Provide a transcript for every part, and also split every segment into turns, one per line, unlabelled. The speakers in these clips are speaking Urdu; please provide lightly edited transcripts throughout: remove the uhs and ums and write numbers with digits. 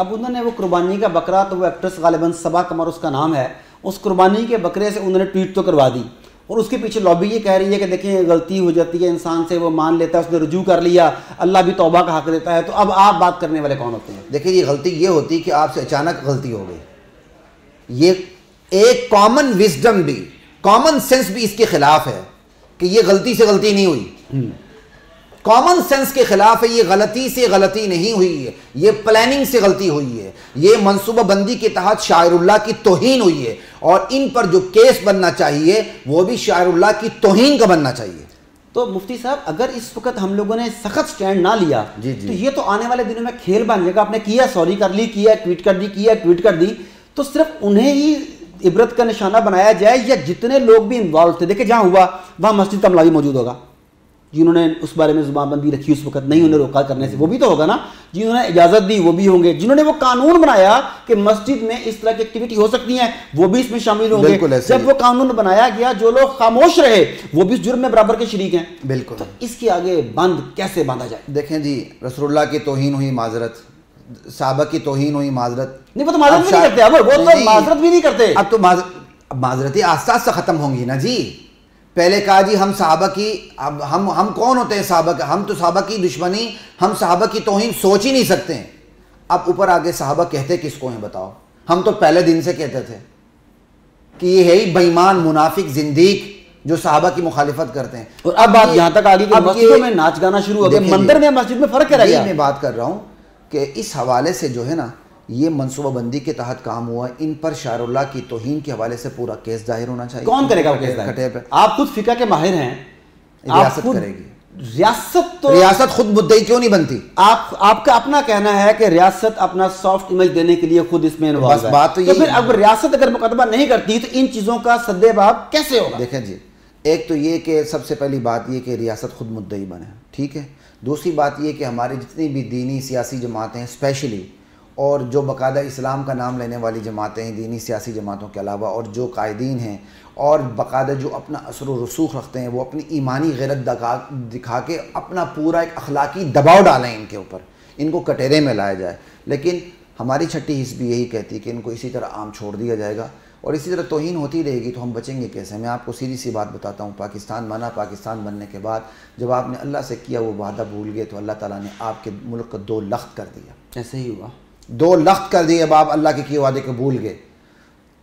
اب انہوں نے وہ قربانی کا بکرا، تو وہ ایکٹریس غالباً صبا قمر اس کا نام ہے، اس قربانی کے بکرے سے انہوں نے ٹویٹ تو کروا دی، اور اس کے پیچھے لابی یہ کہہ رہی ہے کہ دیکھیں غلطی ہو جاتی ہے انسان سے، وہ مان لیتا ہے، اس نے رجوع کر لیا، اللہ بھی توبہ کا حق دیتا ہے، تو اب آپ بات کرنے والے کون ہوتے ہیں؟
دیکھیں یہ غلطی یہ ہوتی کہ آپ سے اچانک غلطی ہو گئی، یہ ایک کامن وزڈم بھی، کامن سینس بھی اس کے خلاف ہے کہ یہ غلطی سے غلطی نہیں ہوئی، کامن سینس کے خلاف ہے، یہ غلطی سے غلطی نہیں ہوئی ہے، یہ پلاننگ سے غلطی ہوئی ہے، یہ منصوبہ بندی کے تحت شاعر اللہ کی توہین ہوئی ہے، اور ان پر جو کیس بننا چاہیے وہ بھی شاعر اللہ کی توہین کا بننا چاہیے۔
تو مفتی صاحب اگر اس وقت ہم لوگوں نے سخت سٹینڈ نہ لیا تو یہ تو آنے والے دنوں میں کھیل بن جائے گا، آپ نے کیا سوری کر لی، کیا ٹویٹ کر دی، کیا ٹویٹ کر دی، تو صرف انہیں ہی عبرت کا نشانہ بنایا جائے یا جتنے لوگ بھی انوالو تھے؟ دیکھیں جہاں ہوا وہاں مسجد کا ملازم موجود ہوگا، جنہوں نے اس بارے میں زبان بندی رکھی اس وقت، نہیں انہیں روکا کرنے سے، وہ بھی تو ہوگا نا، جنہوں نے اجازت دی وہ بھی ہوں گے، جنہوں نے وہ قانون بنایا کہ مسجد میں اس طرح کی ایکٹیویٹی ہو سکتی ہیں وہ بھی اس میں شامل ہوں گے، جب وہ قانون بنایا گیا جو لوگ خاموش رہے وہ بھی اس جرم میں برابر کے شریک ہیں۔
بالکل،
تو اس کے آگے بند کیسے باندھا جائے؟
دیکھیں جی، رسول اللہ کی توہین ہوئی معذرت، صحابہ کی توہین ہوئی معذرت،
نہیں وہ تو معذرت بھی نہیں کرتے، اب وہ تو معذرت بھی نہیں کرتے،
اب تو معذرتیں آہستہ آہستہ ختم ہوں گی نا جی۔ پہلے کہا جی ہم صحابہ کی، اب ہم کون ہوتے ہیں صحابہ کا، ہم تو صحابہ کی دشمنی، ہم صحابہ کی توہین سوچ ہی نہیں سکتے ہیں۔ اب اوپر آگے صحابہ کہتے کس کو ہیں بتاؤ؟ ہم تو پہلے دن سے کہتے تھے کہ یہ ہے ہی بےایمان منافق زندیق جو صحابہ کی مخالفت کرتے ہیں،
اور اب بات یہاں تک آ گئی کہ مسجدوں میں ناچ گانا شروع ہو گیا، مندر میں مسجد میں فرق کیا رہ گیا؟
میں بات کر رہا ہوں کہ اس حوالے سے جو ہے نا یہ منصوبہ بندی کے تحت کام ہوا ہے، ان پر شاعر اللہ کی توہین کے حوالے سے پورا کیس دائر ہونا چاہیے۔
کون کرے گا وہ کیس دائر؟ آپ خود فقہ کے ماہر ہیں،
ریاست کرے گی،
ریاست تو
ریاست خود مدعی کیوں نہیں بنتی؟
آپ کا اپنا کہنا ہے کہ ریاست اپنا سافٹ امیج دینے کے لیے خود اس میں انوالو ہے،
بات تو
پھر اگر ریاست اگر مقدمہ نہیں کرتی تو ان چیزوں کا سد باب کیسے ہوگا؟
دیکھیں جی، ایک تو یہ کہ سب سے پہلی بات یہ کہ ریاست خود مدعی بنے، ٹھیک ہے۔ دوسری بات یہ کہ ہماری جتنی بھی دینی سیاسی جماعتیں ہیں اسپیشلی، اور جو باقاعدہ اسلام کا نام لینے والی جماعتیں ہیں دینی سیاسی جماعتوں کے علاوہ، اور جو قائدین ہیں اور باقاعدہ جو اپنا اثر و رسوخ رکھتے ہیں، وہ اپنی ایمانی غیرت دکھا کے اپنا پورا ایک اخلاقی دباؤ ڈالیں ان کے اوپر، ان کو کٹہرے میں لایا جائے۔ لیکن ہماری چھٹی حزب بھی یہی کہتی ہے کہ ان کو اسی طرح عام چھوڑ دیا جائے گا، اور اسی طرح توہین ہوتی رہے گی تو ہم بچیں گے کیسے؟ میں آپ کو سیدھی سی بات بتاتا ہوں، پاکستان بنا، پاکستان بننے کے بعد جب آپ نے اللہ سے کیا وہ وعدہ بھول گئے تو اللہ تعالیٰ نے آپ کے ملک کو 2 لخت کر دیا۔
ایسے ہی ہوا،
2 لخت کر دیے، اب آپ اللہ کے کیے وعدے کو بھول گئے۔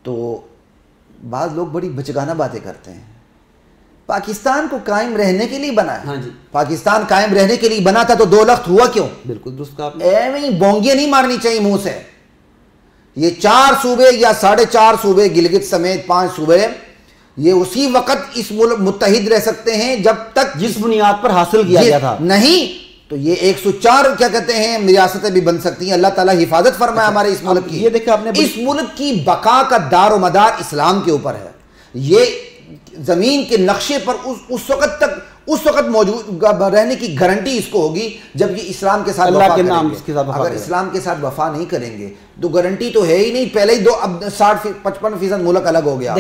تو بعض لوگ بڑی بچگانہ باتیں کرتے ہیں، پاکستان کو قائم رہنے کے لیے بنا ہے،
ہاں جی،
پاکستان قائم رہنے کے لیے بنا تھا تو 2 لخت ہوا کیوں؟
بالکل درست کہا آپ نے،
ایویں بونگیاں نہیں مارنی چاہیے منہ سے۔ یہ 4 صوبے یا 4.5 صوبے گلگت سمیت 5 صوبے یہ اسی وقت اس ملک متحد رہ سکتے ہیں جب تک
جس بنیاد پر حاصل کیا گیا تھا،
نہیں تو یہ 104 کیا کہتے ہیں ریاستیں بھی بن سکتی ہیں۔ اللہ تعالیٰ حفاظت فرمائے ہمارے اس ملک کی۔
یہ دیکھیں آپ نے
اس ملک کی بقا کا دار و مدار اسلام کے اوپر ہے، یہ زمین کے نقشے پر اس وقت موجود رہنے کی گارنٹی اس کو ہوگی جب یہ اسلام کے ساتھ وفا کریں گے۔ اگر اسلام کے ساتھ وفا نہیں کریں گے تو گارنٹی تو ہے ہی نہیں، پہلے ہی 60-55% ملک الگ ہو گیا۔